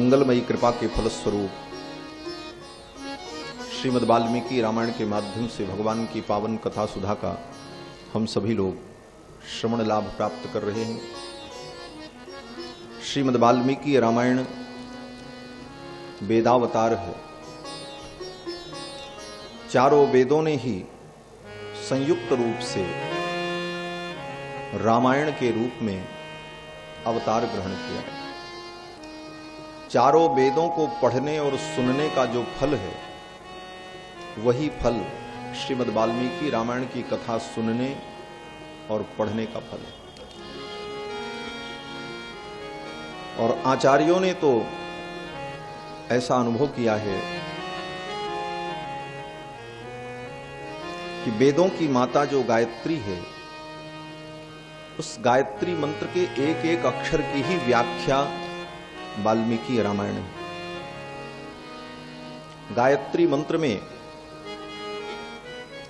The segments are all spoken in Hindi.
मंगलमयी कृपा के फलस्वरूप श्रीमद् वाल्मीकि रामायण के माध्यम से भगवान की पावन कथा सुधा का हम सभी लोग श्रवण लाभ प्राप्त कर रहे हैं। श्रीमद् वाल्मीकि रामायण वेदावतार है। चारों वेदों ने ही संयुक्त रूप से रामायण के रूप में अवतार ग्रहण किया है। चारों वेदों को पढ़ने और सुनने का जो फल है, वही फल श्रीमद् वाल्मीकि रामायण की कथा सुनने और पढ़ने का फल है। और आचार्यों ने तो ऐसा अनुभव किया है कि वेदों की माता जो गायत्री है, उस गायत्री मंत्र के एक एक अक्षर की ही व्याख्या वाल्मीकि रामायण है। गायत्री मंत्र में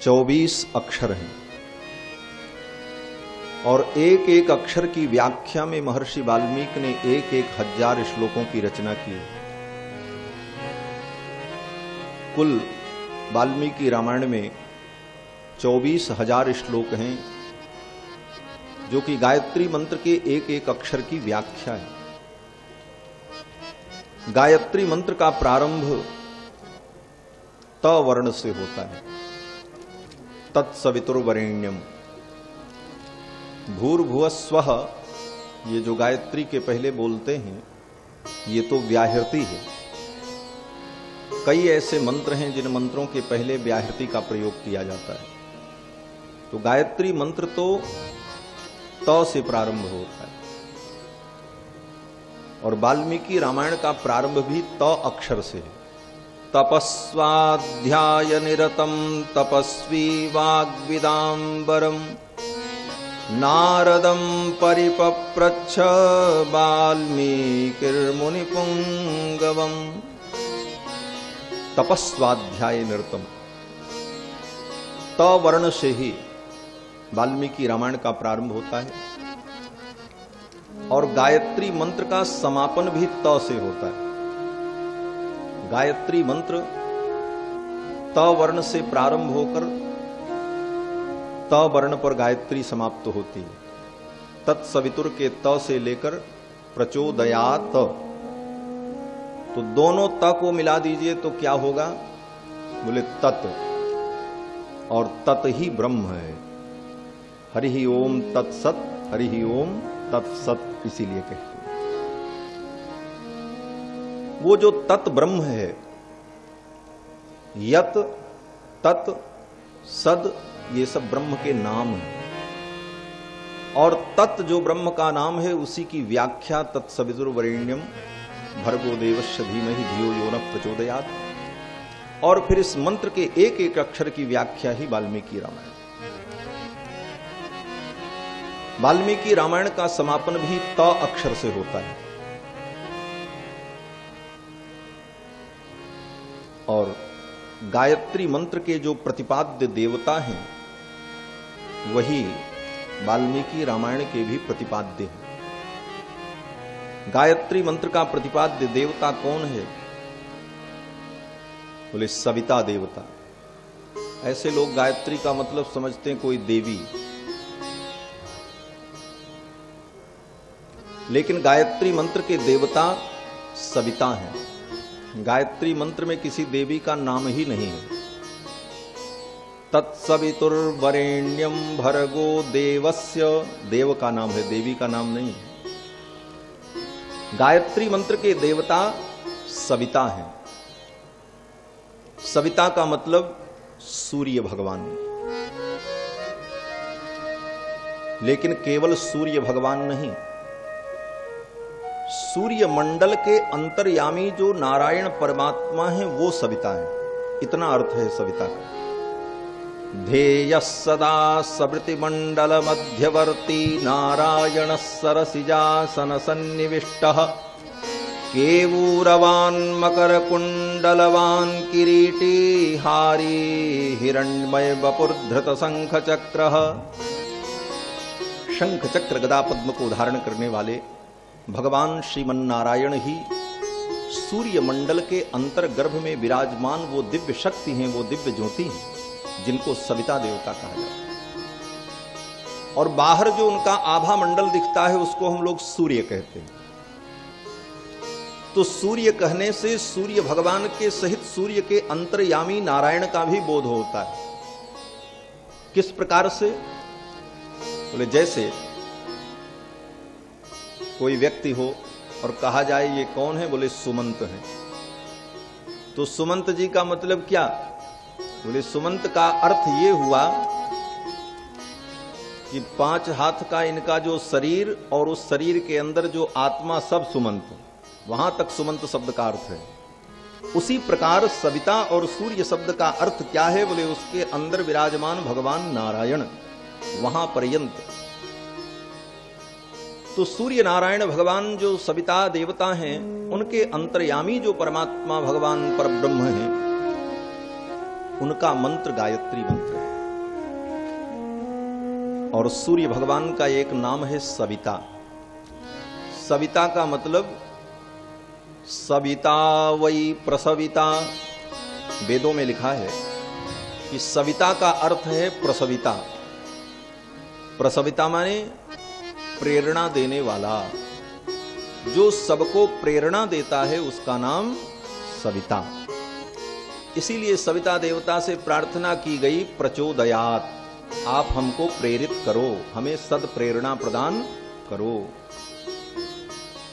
24 अक्षर हैं और एक एक अक्षर की व्याख्या में महर्षि वाल्मीकि ने एक एक 1000 श्लोकों की रचना की। कुल वाल्मीकि रामायण में 24,000 श्लोक हैं, जो कि गायत्री मंत्र के एक एक अक्षर की व्याख्या है। गायत्री मंत्र का प्रारंभ त वर्ण से होता है। तत्सवितुर्वरेण्यम भूर्भुवस्वः, ये जो गायत्री के पहले बोलते हैं, ये तो व्याहृति है। कई ऐसे मंत्र हैं जिन मंत्रों के पहले व्याहृति का प्रयोग किया जाता है। तो गायत्री मंत्र तो त से प्रारंभ होता है और वाल्मीकि रामायण का प्रारंभ भी त अक्षर से है। तपस्वाध्याय निरतम तपस्वी वाग्विदाम्बरम नारदम परिपप्रच्छ वाल्मीकिर्मुनिपुंगवम। तपस्वाध्याय निरतम, त वर्ण से ही वाल्मीकि रामायण का प्रारंभ होता है और गायत्री मंत्र का समापन भी त से होता है। गायत्री मंत्र त वर्ण से प्रारंभ होकर त वर्ण पर गायत्री समाप्त होती है। तत्सवितुर के त से लेकर प्रचोदयात, तो दोनों त को मिला दीजिए तो क्या होगा? बोले तत्, और तत् ही ब्रह्म है। हरि ओम तत्सत, हरि ओम तत्सत, इसीलिए कहते हैं। वो जो तत् ब्रह्म है, यत तत् सद, ये सब ब्रह्म के नाम हैं। और तत् जो ब्रह्म का नाम है, उसी की व्याख्या तत्सवितुर्वरेण्यम भर्गो देवस्य धीमहि धियो यो नः प्रचोदयात्। और फिर इस मंत्र के एक एक अक्षर की व्याख्या ही वाल्मीकि रामायण। वाल्मीकि रामायण का समापन भी त अक्षर से होता है। और गायत्री मंत्र के जो प्रतिपाद्य देवता हैं, वही वाल्मीकि रामायण के भी प्रतिपाद्य हैं। गायत्री मंत्र का प्रतिपाद्य देवता कौन है? बोले सविता देवता। ऐसे लोग गायत्री का मतलब समझते हैं कोई देवी, लेकिन गायत्री मंत्र के देवता सविता हैं। गायत्री मंत्र में किसी देवी का नाम ही नहीं है। तत्सवितुर्वरेण्यम भर्गो देवस्य, देव का नाम है, देवी का नाम नहीं है। गायत्री मंत्र के देवता सविता हैं। सविता का मतलब सूर्य भगवान, लेकिन केवल सूर्य भगवान नहीं, सूर्य मंडल के अंतर्यामी जो नारायण परमात्मा है, वो सविता है। इतना अर्थ है सविता का। ध्येय सदा सवृति मंडल मध्यवर्ती नारायण सरसिजासन सन्निविष्टः केवूरवान् मकर कुंडलवान् किरीटी हारी हिरण्मय वपुर्धृत शंख चक्र। शंख चक्र गदा पद्म को धारण करने वाले भगवान श्रीमन्नारायण ही सूर्य मंडल के अंतर्गर्भ में विराजमान वो दिव्य शक्ति हैं, वो दिव्य ज्योति हैं, जिनको सविता देवता कहा जाता है। और बाहर जो उनका आभा मंडल दिखता है उसको हम लोग सूर्य कहते हैं। तो सूर्य कहने से सूर्य भगवान के सहित सूर्य के अंतर्यामी नारायण का भी बोध होता है। किस प्रकार से? बोले जैसे कोई व्यक्ति हो और कहा जाए ये कौन है, बोले सुमंत है। तो सुमंत जी का मतलब क्या? बोले सुमंत का अर्थ ये हुआ कि 5 हाथ का इनका जो शरीर और उस शरीर के अंदर जो आत्मा, सब सुमंत, वहां तक सुमंत शब्द का अर्थ है। उसी प्रकार सविता और सूर्य शब्द का अर्थ क्या है? बोले उसके अंदर विराजमान भगवान नारायण, वहां पर्यंत। तो सूर्य नारायण भगवान जो सविता देवता हैं, उनके अंतर्यामी जो परमात्मा भगवान परब्रह्म हैं, उनका मंत्र गायत्री मंत्र है। और सूर्य भगवान का एक नाम है सविता। सविता का मतलब सविता वै प्रसविता, वेदों में लिखा है कि सविता का अर्थ है प्रसविता। प्रसविता माने प्रेरणा देने वाला, जो सबको प्रेरणा देता है उसका नाम सविता। इसीलिए सविता देवता से प्रार्थना की गई, प्रचोदयात, आप हमको प्रेरित करो, हमें सद प्रेरणा प्रदान करो।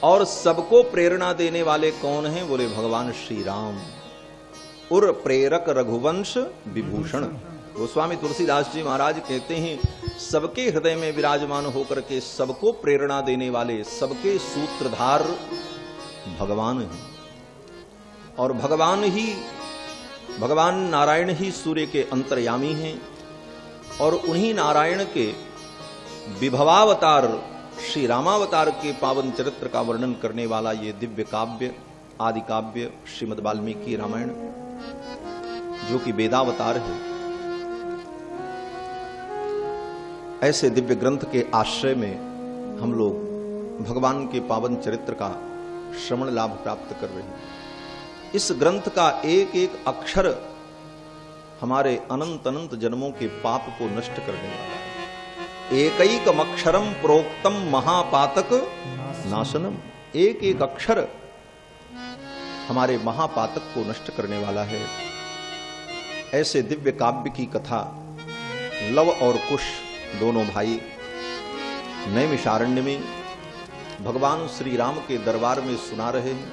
और सबको प्रेरणा देने वाले कौन हैं? बोले भगवान श्री राम। उर प्रेरक रघुवंश विभूषण। गोस्वामी तुलसीदास जी महाराज कहते हैं, सबके हृदय में विराजमान होकर के सबको प्रेरणा देने वाले, सबके सूत्रधार भगवान हैं। और भगवान नारायण ही सूर्य के अंतर्यामी हैं। और उन्हीं नारायण के विभवावतार श्री रामावतार के पावन चरित्र का वर्णन करने वाला ये दिव्य काव्य, आदि काव्य श्रीमद् वाल्मीकि रामायण, जो कि वेदावतार है, ऐसे दिव्य ग्रंथ के आश्रय में हम लोग भगवान के पावन चरित्र का श्रवण लाभ प्राप्त कर रहे हैं। इस ग्रंथ का एक एक अक्षर हमारे अनंत अनंत जन्मों के पाप को नष्ट करने वाला है। एकैकम अक्षरम प्रोक्तम महापातक नाशनम। एक एक अक्षर हमारे महापातक को नष्ट करने वाला है। ऐसे दिव्य काव्य की कथा लव और कुश दोनों भाई नैमिषारण्य में भगवान श्री राम के दरबार में सुना रहे हैं।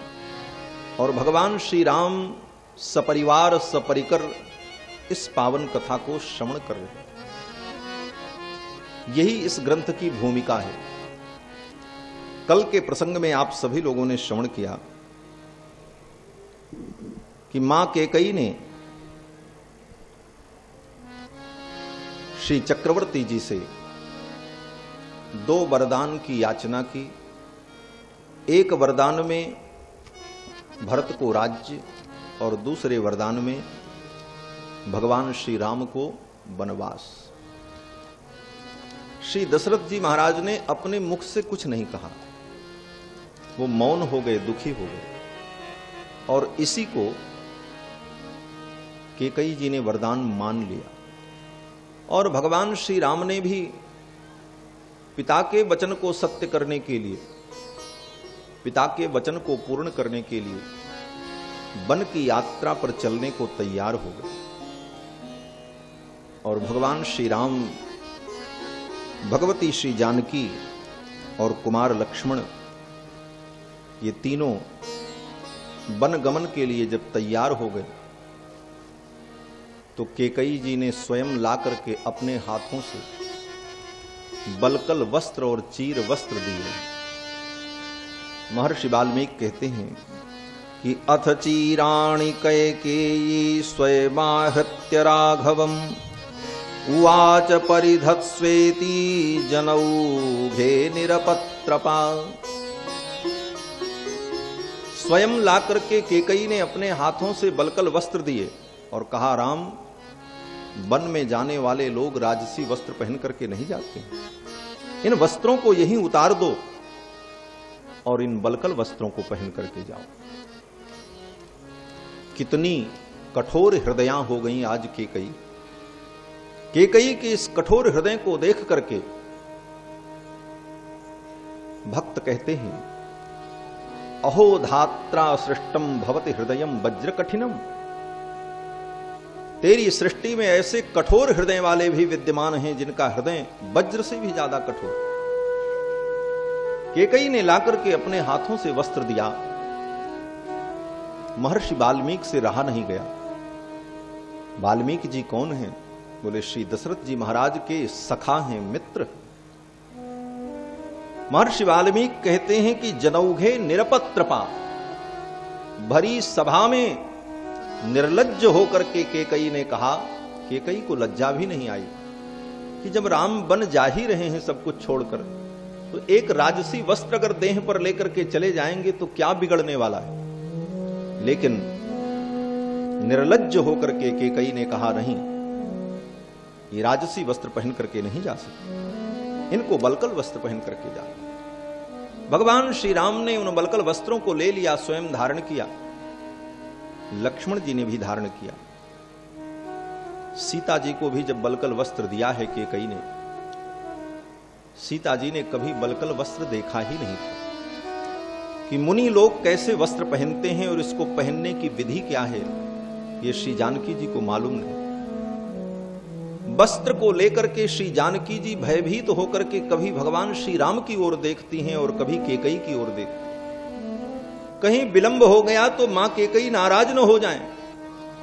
और भगवान श्री राम सपरिवार सपरिकर इस पावन कथा को श्रवण कर रहे हैं। यही इस ग्रंथ की भूमिका है। कल के प्रसंग में आप सभी लोगों ने श्रवण किया कि मां कैकेयी ने श्री चक्रवर्ती जी से 2 वरदान की याचना की। एक वरदान में भरत को राज्य और दूसरे वरदान में भगवान श्री राम को वनवास। श्री दशरथ जी महाराज ने अपने मुख से कुछ नहीं कहा, वो मौन हो गए, दुखी हो गए। और इसी को कैकेयी जी ने वरदान मान लिया। और भगवान श्री राम ने भी पिता के वचन को सत्य करने के लिए, पिता के वचन को पूर्ण करने के लिए वन की यात्रा पर चलने को तैयार हो गए। और भगवान श्री राम, भगवती श्री जानकी और कुमार लक्ष्मण, ये तीनों वन गमन के लिए जब तैयार हो गए तो कैकेयी जी ने स्वयं ला करके अपने हाथों से बलकल वस्त्र और चीर वस्त्र दिए। महर्षि वाल्मीकि कहते हैं कि अथ चीराणि कैकेयी स्वयमाहृत्य राघवम् उवाच परिधत्स्वेति जनौघे निरपत्रपा। स्वयं ला करके कैकेयी ने अपने हाथों से बलकल वस्त्र दिए और कहा, राम, वन में जाने वाले लोग राजसी वस्त्र पहन करके नहीं जाते, इन वस्त्रों को यहीं उतार दो और इन बलकल वस्त्रों को पहन करके जाओ। कितनी कठोर हृदयां हो गई आज केकई। केकई के इस कठोर हृदय को देख करके भक्त कहते हैं, अहो धात्रा सृष्टम भवति हृदयम वज्र कठिनम। तेरी सृष्टि में ऐसे कठोर हृदय वाले भी विद्यमान हैं जिनका हृदय वज्र से भी ज्यादा कठोर। केकई ने लाकर के अपने हाथों से वस्त्र दिया। महर्षि वाल्मीकि से रहा नहीं गया। वाल्मीकि जी कौन हैं? बोले श्री दशरथ जी महाराज के सखा हैं, मित्र। महर्षि वाल्मीकि कहते हैं कि जनौघे निरपत्रपा, भरी सभा में निर्लज्ज होकर के केकई ने कहा, केकई को लज्जा भी नहीं आई कि जब राम बन जा ही रहे हैं सब कुछ छोड़कर, तो एक राजसी वस्त्र अगर देह पर लेकर के चले जाएंगे तो क्या बिगड़ने वाला है। लेकिन निर्लज्ज होकर के केकई ने कहा, नहीं, ये राजसी वस्त्र पहन करके नहीं जा सकते, इनको बलकल वस्त्र पहन करके जा। भगवान श्री राम ने उन बलकल वस्त्रों को ले लिया, स्वयं धारण किया। लक्ष्मण जी ने भी धारण किया। सीता जी को भी जब बलकल वस्त्र दिया है केकई ने, सीता जी ने कभी बलकल वस्त्र देखा ही नहीं था कि मुनि लोग कैसे वस्त्र पहनते हैं और इसको पहनने की विधि क्या है, ये श्री जानकी जी को मालूम नहीं। वस्त्र को लेकर के श्री जानकी जी भयभीत होकर के कभी भगवान श्री राम की ओर देखती हैं और कभी केकई की ओर देखती हैं। कहीं विलंब हो गया तो मां केकई नाराज न हो जाएं,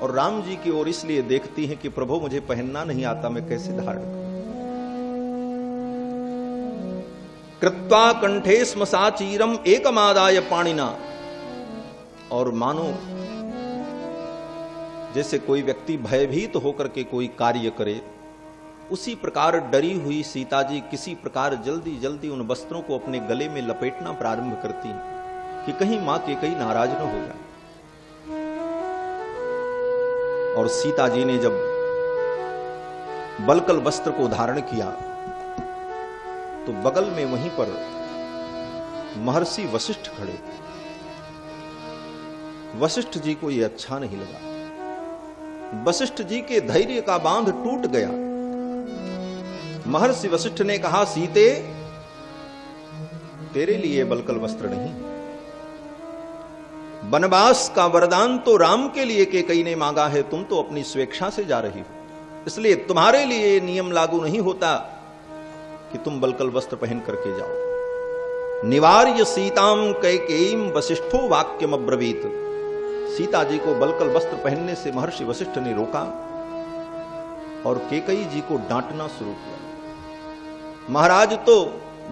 और राम जी की ओर इसलिए देखती हैं कि प्रभु मुझे पहनना नहीं आता, मैं कैसे धारण करूं। कृत्वा कंठे स्मसाचीरम एकमादाय पाणिना, और मानो जैसे कोई व्यक्ति भयभीत होकर के कोई कार्य करे, उसी प्रकार डरी हुई सीता जी किसी प्रकार जल्दी जल्दी उन वस्त्रों को अपने गले में लपेटना प्रारंभ करती कि कहीं मां केकई नाराज न हो जाए। और सीता जी ने जब बलकल वस्त्र को धारण किया तो बगल में वहीं पर महर्षि वशिष्ठ खड़े। वशिष्ठ जी को यह अच्छा नहीं लगा। वशिष्ठ जी के धैर्य का बांध टूट गया। महर्षि वशिष्ठ ने कहा, सीते, तेरे लिए बलकल वस्त्र नहीं, वनवास का वरदान तो राम के लिए केकई ने मांगा है, तुम तो अपनी स्वेच्छा से जा रही हो, इसलिए तुम्हारे लिए नियम लागू नहीं होता कि तुम बलकल वस्त्र पहन करके जाओ। निवार्य सीताम कैकेयीम वशिष्ठो वाक्यम अब्रवीत। सीता जी को बलकल वस्त्र पहनने से महर्षि वशिष्ठ ने रोका और केकई जी को डांटना शुरू किया। महाराज तो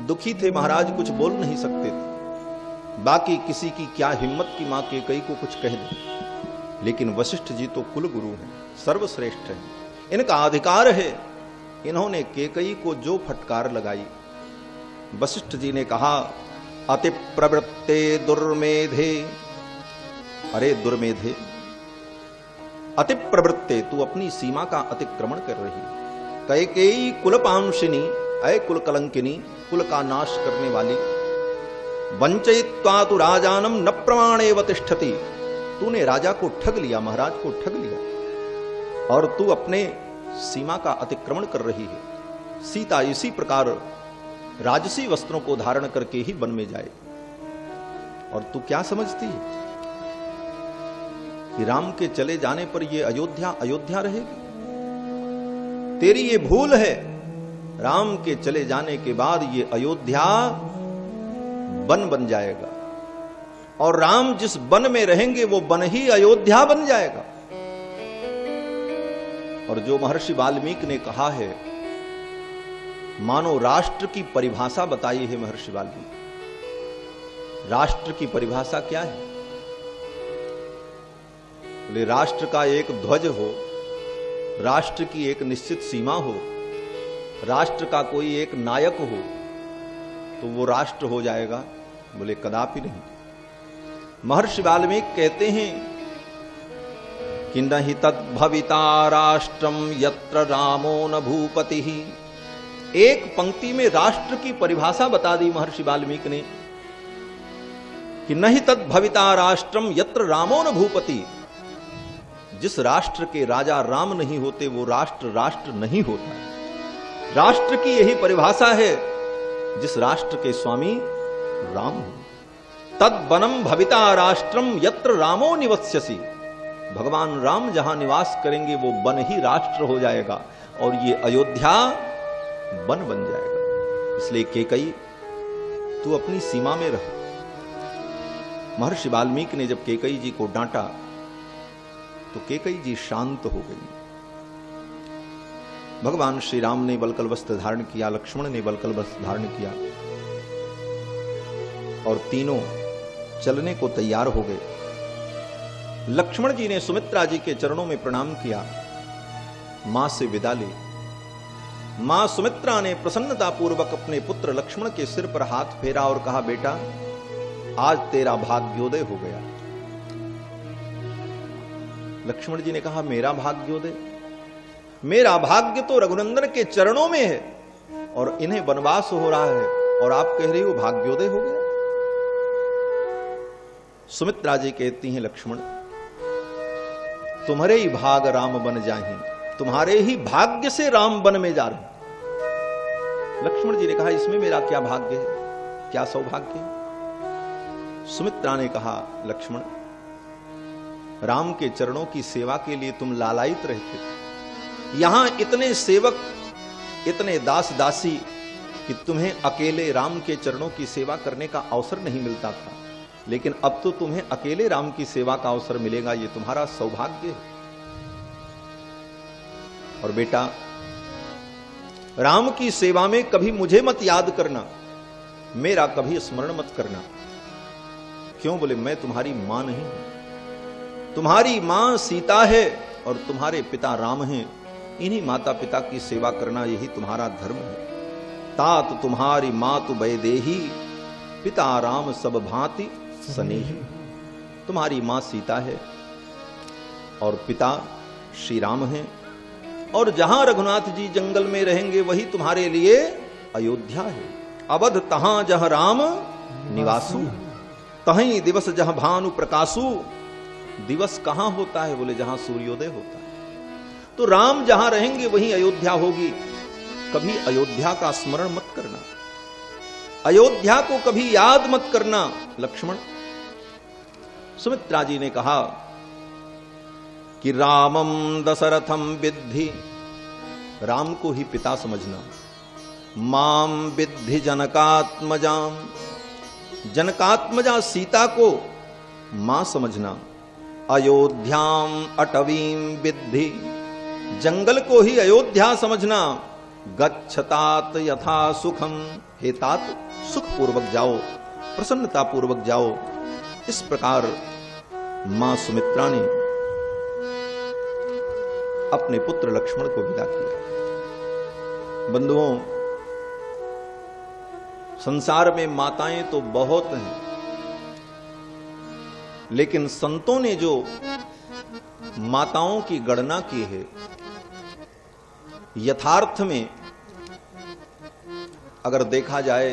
दुखी थे, महाराज कुछ बोल नहीं सकते थे, बाकी किसी की क्या हिम्मत की मां केकई को कुछ कह दे। लेकिन वशिष्ठ जी तो कुल गुरु हैं, सर्वश्रेष्ठ हैं, इनका अधिकार है। इन्होंने केकई को जो फटकार लगाई, वशिष्ठ जी ने कहा, अति प्रवृत्ते दुर्मेधे, अरे दुर्मेधे, अति प्रवृत्ते, तू अपनी सीमा का अतिक्रमण कर रही है। कैकेयी कुलपांशिनी, अय कुल कलंकिनी, कुल का नाश करने वाली। वंचयित्वा तु राजानम न प्रमाणेव तिष्ठति, तूने राजा को ठग लिया, महाराज को ठग लिया, और तू अपने सीमा का अतिक्रमण कर रही है। सीता इसी प्रकार राजसी वस्त्रों को धारण करके ही वन में जाए, और तू क्या समझती है कि राम के चले जाने पर ये अयोध्या अयोध्या रहेगी? तेरी ये भूल है। राम के चले जाने के बाद ये अयोध्या वन बन जाएगा, और राम जिस वन में रहेंगे वो वन ही अयोध्या बन जाएगा। और जो महर्षि वाल्मीकि ने कहा है, मानो राष्ट्र की परिभाषा बताई है महर्षि वाल्मीकि। राष्ट्र की परिभाषा क्या है? बोले राष्ट्र का एक ध्वज हो, राष्ट्र की एक निश्चित सीमा हो, राष्ट्र का कोई एक नायक हो, तो वो राष्ट्र हो जाएगा? बोले कदापि नहीं। महर्षि वाल्मीकि कहते हैं कि नहि तद्भविता राष्ट्रम यत्र रामो न भूपति। एक पंक्ति में राष्ट्र की परिभाषा बता दी महर्षि वाल्मीकि ने कि नहि तद्भविता राष्ट्रम यत्र रामो न भूपति। जिस राष्ट्र के राजा राम नहीं होते वो राष्ट्र राष्ट्र नहीं होता है। राष्ट्र की यही परिभाषा है, जिस राष्ट्र के स्वामी राम हो। तद वनम भविता राष्ट्रम यत्र रामो निवस्यसि। भगवान राम जहां निवास करेंगे वो वन ही राष्ट्र हो जाएगा और ये अयोध्या वन बन जाएगा। इसलिए केकई तू अपनी सीमा में रह। महर्षि वाल्मीकि ने जब केकई जी को डांटा तो केकई जी शांत हो गई। भगवान श्री राम ने वल्कल वस्त्र धारण किया, लक्ष्मण ने वल्कल वस्त्र धारण किया और तीनों चलने को तैयार हो गए। लक्ष्मण जी ने सुमित्रा जी के चरणों में प्रणाम किया, मां से विदा ली। मां सुमित्रा ने प्रसन्नता पूर्वक अपने पुत्र लक्ष्मण के सिर पर हाथ फेरा और कहा, बेटा आज तेरा भाग्योदय हो गया। लक्ष्मण जी ने कहा, मेरा भाग्योदय? मेरा भाग्य तो रघुनंदन के चरणों में है और इन्हें वनवास हो रहा है और आप कह रहे हो भाग्योदय हो गया। सुमित्रा जी कहती हैं, लक्ष्मण तुम्हारे ही भाग राम बन जाएं, तुम्हारे ही भाग्य से राम वन में जा रहे। लक्ष्मण जी ने कहा, इसमें मेरा क्या भाग्य है, क्या सौभाग्य है? सुमित्रा ने कहा, लक्ष्मण राम के चरणों की सेवा के लिए तुम लालायित रहते थे। यहां इतने सेवक, इतने दास दासी कि तुम्हें अकेले राम के चरणों की सेवा करने का अवसर नहीं मिलता था, लेकिन अब तो तुम्हें अकेले राम की सेवा का अवसर मिलेगा। यह तुम्हारा सौभाग्य है। और बेटा राम की सेवा में कभी मुझे मत याद करना, मेरा कभी स्मरण मत करना। क्यों? बोले, मैं तुम्हारी मां नहीं हूं। तुम्हारी मां सीता है और तुम्हारे पिता राम हैं। इन्हीं माता पिता की सेवा करना यही तुम्हारा धर्म है। तात तुम्हारी मातु वैदेही, पिता राम सब भांति स्नेही। तुम्हारी मां सीता है और पिता श्री राम हैं और जहां रघुनाथ जी जंगल में रहेंगे वही तुम्हारे लिए अयोध्या है। अवध तहां जहां राम निवासु, तहीं दिवस जहां भानु प्रकाशु। दिवस कहां होता है? बोले, जहां सूर्योदय होता है। तो राम जहां रहेंगे वहीं अयोध्या होगी। कभी अयोध्या का स्मरण मत करना, अयोध्या को कभी याद मत करना लक्ष्मण। सुमित्रा जी ने कहा कि रामम दशरथम विद्धि, राम को ही पिता समझना। माम विद्धि जनकात्मजाम, जनकात्मजा सीता को मां समझना। अयोध्याम अटवीम विद्धि, जंगल को ही अयोध्या समझना। गच्छतात यथा सुखम, हे तात सुख पूर्वक जाओ, प्रसन्नता पूर्वक जाओ। इस प्रकार मां सुमित्रा ने अपने पुत्र लक्ष्मण को विदा किया। बंधुओं, संसार में माताएं तो बहुत हैं, लेकिन संतों ने जो माताओं की गणना की है, यथार्थ में अगर देखा जाए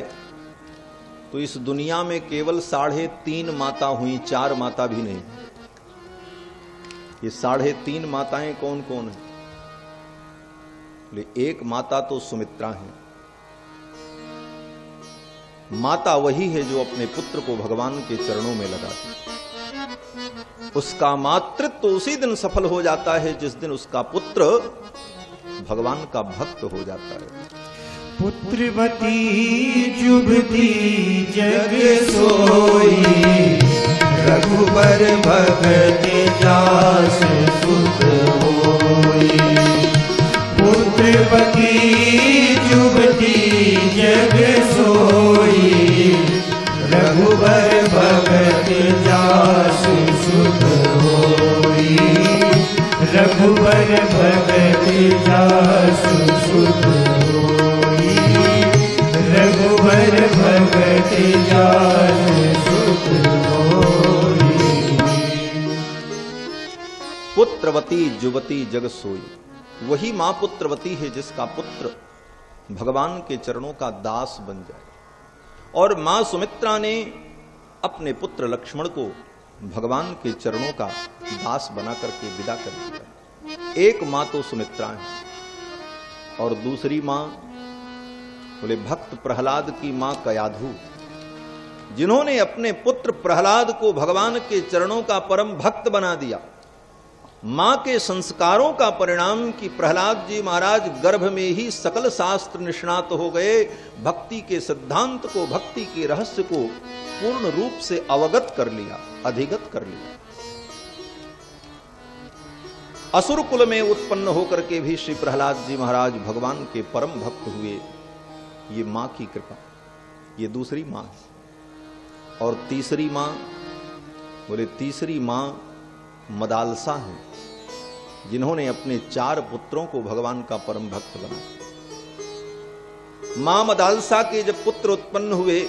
तो इस दुनिया में केवल 3.5 माता हुई, 4 माता भी नहीं। ये 3.5 माताएं कौन कौन है? एक माता तो सुमित्रा है। माता वही है जो अपने पुत्र को भगवान के चरणों में लगाती। उसका मातृत्व उसी दिन सफल हो जाता है जिस दिन उसका पुत्र भगवान का भक्त हो जाता है। पुत्रवती जुबती जग सोई, रघुबर भगत जास सुत होई। पुत्रवती जुबती जग सोई, रघुबर भगत जास सुत होई। रघुबर भगत जास सुत होई। रघुबर भगत जास सुत होई। पुत्रवती जुवती जग सोई, वही मां पुत्रवती है जिसका पुत्र भगवान के चरणों का दास बन जाए। और मां सुमित्रा ने अपने पुत्र लक्ष्मण को भगवान के चरणों का दास बना करके विदा कर दिया। एक मां तो सुमित्रा है और दूसरी मां बोले भक्त प्रहलाद की मां कयाधु, जिन्होंने अपने पुत्र प्रहलाद को भगवान के चरणों का परम भक्त बना दिया। मां के संस्कारों का परिणाम कि प्रहलाद जी महाराज गर्भ में ही सकल शास्त्र निष्णात हो गए, भक्ति के सिद्धांत को, भक्ति के रहस्य को पूर्ण रूप से अवगत कर लिया, अधिगत कर लिया। असुर कुल में उत्पन्न होकर के भी श्री प्रहलाद जी महाराज भगवान के परम भक्त हुए। ये मां की कृपा, ये दूसरी मां है। और तीसरी मां बोले तीसरी मां मदालसा है, जिन्होंने अपने 4 पुत्रों को भगवान का परम भक्त बनाया। मां मदालसा के जब पुत्र उत्पन्न हुए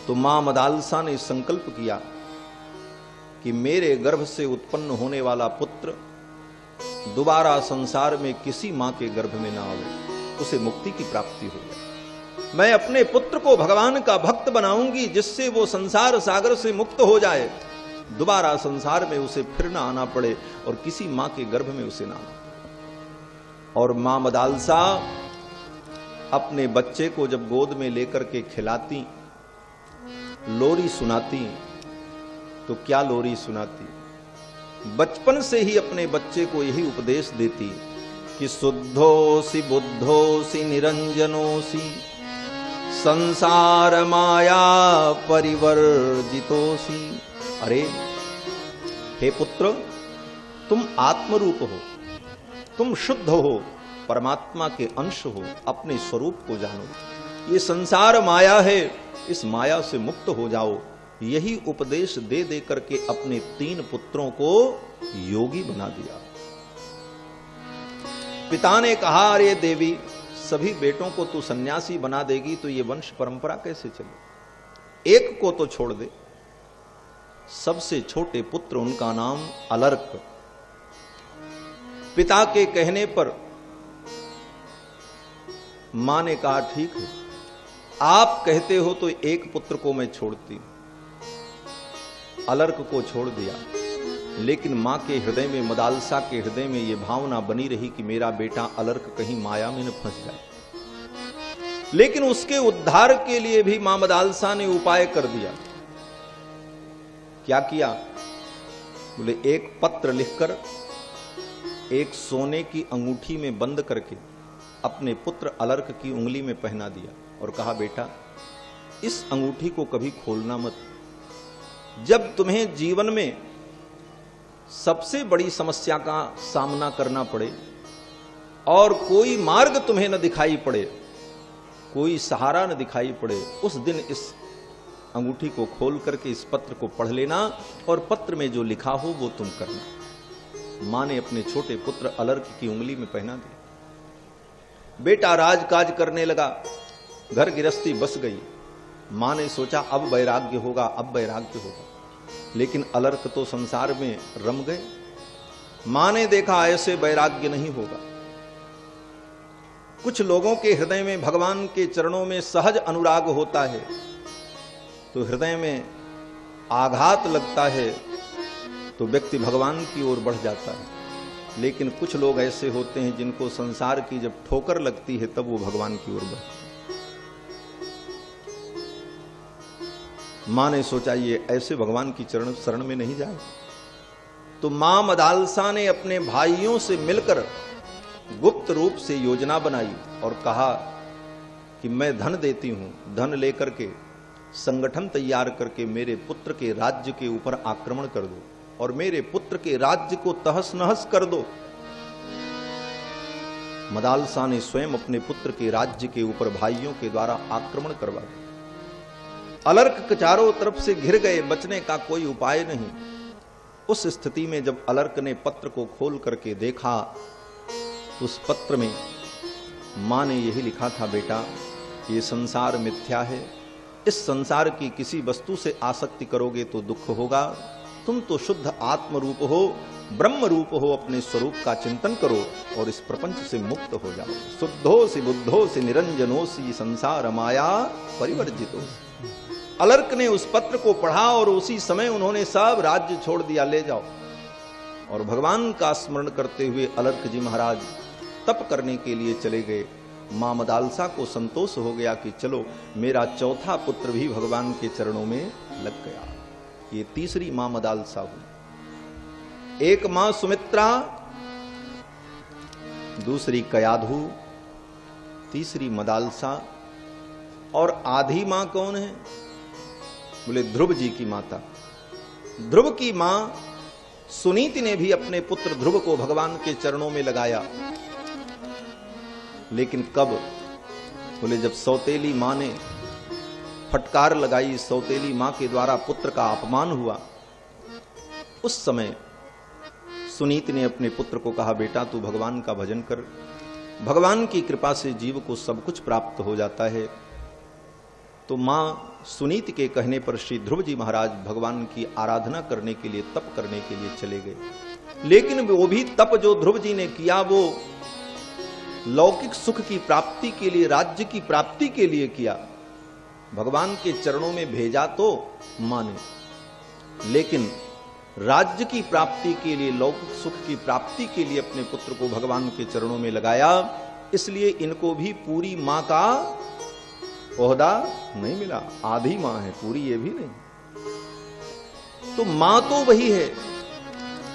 तो मां मदालसा ने संकल्प किया कि मेरे गर्भ से उत्पन्न होने वाला पुत्र दोबारा संसार में किसी मां के गर्भ में ना आवे, उसे मुक्ति की प्राप्ति हो जाए। मैं अपने पुत्र को भगवान का भक्त बनाऊंगी, जिससे वो संसार सागर से मुक्त हो जाए, दोबारा संसार में उसे फिर ना आना पड़े और किसी मां के गर्भ में उसे ना आना। और मां मदालसा अपने बच्चे को जब गोद में लेकर के खिलाती, लोरी सुनाती, तो क्या लोरी सुनाती? बचपन से ही अपने बच्चे को यही उपदेश देती कि शुद्धोसी बुद्धोसी निरंजनोसी संसार माया परिवर्जितोसी। अरे हे पुत्र, तुम आत्मरूप हो, तुम शुद्ध हो, परमात्मा के अंश हो, अपने स्वरूप को जानो। ये संसार माया है, इस माया से मुक्त हो जाओ। यही उपदेश दे दे करके अपने 3 पुत्रों को योगी बना दिया। पिता ने कहा, अरे देवी, सभी बेटों को तू सन्यासी बना देगी तो ये वंश परंपरा कैसे चले? एक को तो छोड़ दे। सबसे छोटे पुत्र, उनका नाम अलर्क। पिता के कहने पर मां ने कहा, ठीक है, आप कहते हो तो एक पुत्र को मैं छोड़ती। अलर्क को छोड़ दिया, लेकिन मां के हृदय में, मदालसा के हृदय में यह भावना बनी रही कि मेरा बेटा अलर्क कहीं माया में न फंस जाए। लेकिन उसके उद्धार के लिए भी मां मदालसा ने उपाय कर दिया। क्या किया? बोले एक पत्र लिखकर एक सोने की अंगूठी में बंद करके अपने पुत्र अलर्क की उंगली में पहना दिया और कहा, बेटा, इस अंगूठी को कभी खोलना मत। जब तुम्हें जीवन में सबसे बड़ी समस्या का सामना करना पड़े और कोई मार्ग तुम्हें न दिखाई पड़े, कोई सहारा न दिखाई पड़े, उस दिन इस अंगूठी को खोल करके इस पत्र को पढ़ लेना और पत्र में जो लिखा हो वो तुम करना। मां ने अपने छोटे पुत्र अलर्क की उंगली में पहना दिया। बेटा राजकाज करने लगा, घर गृहस्थी बस गई। मां ने सोचा अब वैराग्य होगा, अब वैराग्य होगा, लेकिन अलर्क तो संसार में रम गए। मां ने देखा ऐसे वैराग्य नहीं होगा। कुछ लोगों के हृदय में भगवान के चरणों में सहज अनुराग होता है तो हृदय में आघात लगता है तो व्यक्ति भगवान की ओर बढ़ जाता है। लेकिन कुछ लोग ऐसे होते हैं जिनको संसार की जब ठोकर लगती है तब वो भगवान की ओर बढ़ते हैं। मां ने सोचा ये ऐसे भगवान की चरण शरण में नहीं जाए, तो मां मदालसा ने अपने भाइयों से मिलकर गुप्त रूप से योजना बनाई और कहा कि मैं धन देती हूं, धन लेकर के संगठन तैयार करके मेरे पुत्र के राज्य के ऊपर आक्रमण कर दो और मेरे पुत्र के राज्य को तहस नहस कर दो। मदालसा ने स्वयं अपने पुत्र के राज्य के ऊपर भाइयों के द्वारा आक्रमण करवा दिया। अलर्क चारों तरफ से घिर गए, बचने का कोई उपाय नहीं। उस स्थिति में जब अलर्क ने पत्र को खोल करके देखा तो उस पत्र में मां ने यही लिखा था, बेटा ये संसार मिथ्या है, इस संसार की किसी वस्तु से आसक्ति करोगे तो दुख होगा। तुम तो शुद्ध आत्म रूप हो, ब्रह्म रूप हो, अपने स्वरूप का चिंतन करो और इस प्रपंच से मुक्त हो जाओ। शुद्धोसी बुद्धोसी निरंजनोसी संसार माया परिवर्जितोसी। अलर्क ने उस पत्र को पढ़ा और उसी समय उन्होंने सब राज्य छोड़ दिया, ले जाओ। और भगवान का स्मरण करते हुए अलर्क जी महाराज तप करने के लिए चले गए। मां मदालसा को संतोष हो गया कि चलो मेरा चौथा पुत्र भी भगवान के चरणों में लग गया। ये तीसरी मां मदालसा हुई। एक मां सुमित्रा, दूसरी कयाधु, तीसरी मदालसा, और आधी मां कौन है? बोले ध्रुव जी की माता। ध्रुव की मां सुनीति ने भी अपने पुत्र ध्रुव को भगवान के चरणों में लगाया। लेकिन कब? बोले जब सौतेली मां ने फटकार लगाई, सौतेली मां के द्वारा पुत्र का अपमान हुआ, उस समय सुनीति ने अपने पुत्र को कहा, बेटा तू भगवान का भजन कर, भगवान की कृपा से जीव को सब कुछ प्राप्त हो जाता है। तो मां सुनीति के कहने पर श्री ध्रुव जी महाराज भगवान की आराधना करने के लिए, तप करने के लिए चले गए। लेकिन वो भी तप जो ध्रुव जी ने किया वो लौकिक सुख की प्राप्ति के लिए, राज्य की प्राप्ति के लिए किया। भगवान के चरणों में भेजा तो माने, लेकिन राज्य की प्राप्ति के लिए, लौकिक सुख की प्राप्ति के लिए अपने पुत्र को भगवान के चरणों में लगाया। इसलिए इनको भी पूरी मां का ओहदा नहीं मिला, आधी मां है, पूरी ये भी नहीं। तो मां तो वही है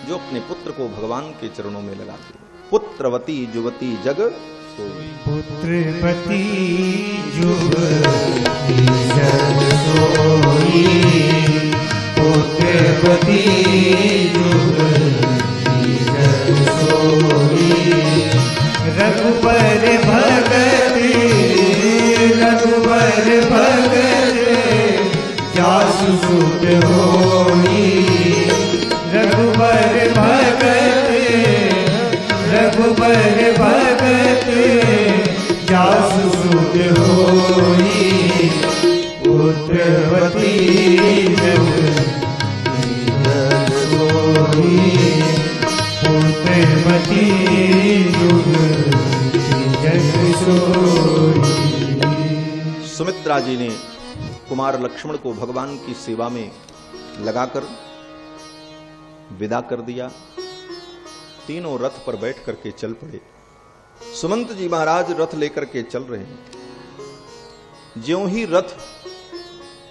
जो अपने पुत्र को भगवान के चरणों में लगाती है। पुत्रवती जुवती जग सोई, पुत्रवती जुवती जग सोई, पुत्रवती जुवती जग सोई, रघुबर भगत रघुबर भगत जासु सुत होई, रघुबर भगत रघुबर भगत जासु सुत होई, पुत्रवती जुवती जग सोई, पुत्रवती जुवती जग सोई। सुमित्रा जी ने कुमार लक्ष्मण को भगवान की सेवा में लगाकर विदा कर दिया। तीनों रथ पर बैठ करके चल पड़े। सुमंत जी महाराज रथ लेकर के चल रहे हैं। ज्यों ही रथ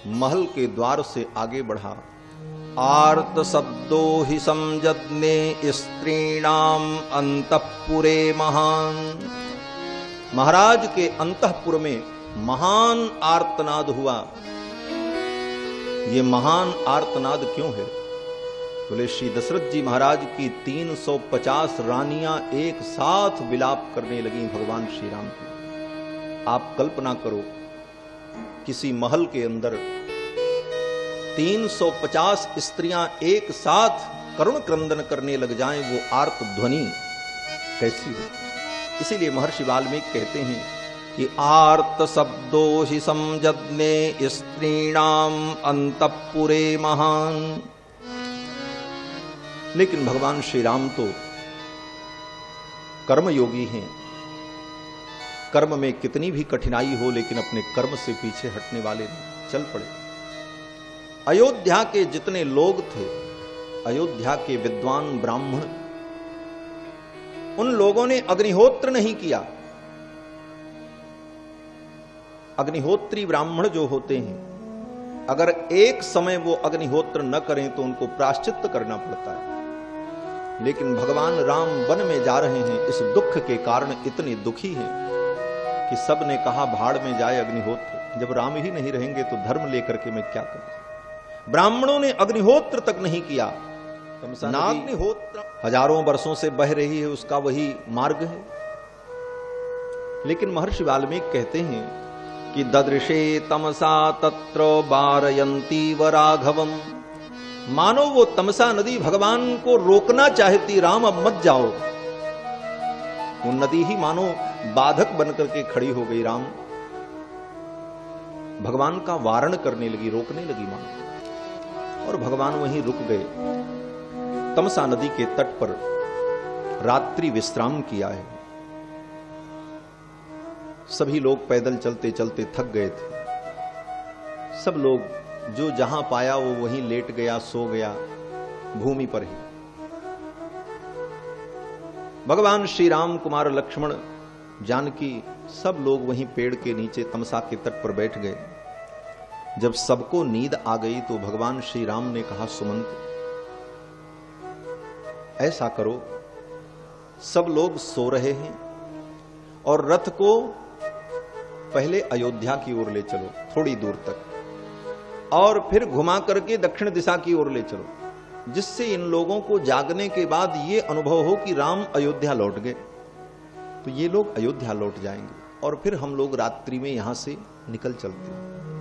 महल के द्वार से आगे बढ़ा, आर्त शब्दो ही समजने स्त्रीणाम अंतःपुरे महान। महाराज के अंतःपुर में महान आर्तनाद हुआ। ये महान आर्तनाद क्यों है? बोले श्री दशरथ जी महाराज की 350 रानियां एक साथ विलाप करने लगी भगवान श्री राम की। आप कल्पना करो, किसी महल के अंदर 350 स्त्रियां एक साथ करुण क्रंदन करने लग जाएं, वो आर्त ध्वनि कैसी हो? इसीलिए महर्षि वाल्मीकि कहते हैं कि आर्त शब्दो हि समजने स्त्रीणाम अंतःपुरे महान। लेकिन भगवान श्री राम तो कर्मयोगी हैं। कर्म में कितनी भी कठिनाई हो, लेकिन अपने कर्म से पीछे हटने वाले नहीं, चल पड़े। अयोध्या के जितने लोग थे, अयोध्या के विद्वान ब्राह्मण, उन लोगों ने अग्निहोत्र नहीं किया। अग्निहोत्री ब्राह्मण जो होते हैं, अगर एक समय वो अग्निहोत्र न करें तो उनको प्रायश्चित्त करना पड़ता है। लेकिन भगवान राम वन में जा रहे हैं, इस दुख के कारण इतने दुखी हैं कि सब ने कहा भाड़ में जाए अग्निहोत्र। जब राम ही नहीं रहेंगे तो धर्म लेकर के मैं क्या करूं? ब्राह्मणों ने अग्निहोत्र तक नहीं किया। अग्निहोत्र हजारों वर्षों से बह रही है, उसका वही मार्ग है। लेकिन महर्षि वाल्मीकि कहते हैं कि ददृशे तमसा तत्र वारयन्ती वराघवम। मानो वो तमसा नदी भगवान को रोकना चाहती, राम अब मत जाओ। वो नदी ही मानो बाधक बनकर के खड़ी हो गई। राम भगवान का वारण करने लगी, रोकने लगी मानो। और भगवान वहीं रुक गए। तमसा नदी के तट पर रात्रि विश्राम किया है। सभी लोग पैदल चलते चलते थक गए थे। सब लोग जो जहां पाया वो वहीं लेट गया, सो गया, भूमि पर ही। भगवान श्री राम, कुमार लक्ष्मण, जानकी, सब लोग वहीं पेड़ के नीचे तमसा के तट पर बैठ गए। जब सबको नींद आ गई तो भगवान श्री राम ने कहा, सुमंत ऐसा करो, सब लोग सो रहे हैं और रथ को पहले अयोध्या की ओर ले चलो थोड़ी दूर तक, और फिर घुमा करके दक्षिण दिशा की ओर ले चलो, जिससे इन लोगों को जागने के बाद ये अनुभव हो कि राम अयोध्या लौट गए। तो ये लोग अयोध्या लौट जाएंगे और फिर हम लोग रात्रि में यहां से निकल चलते हैं।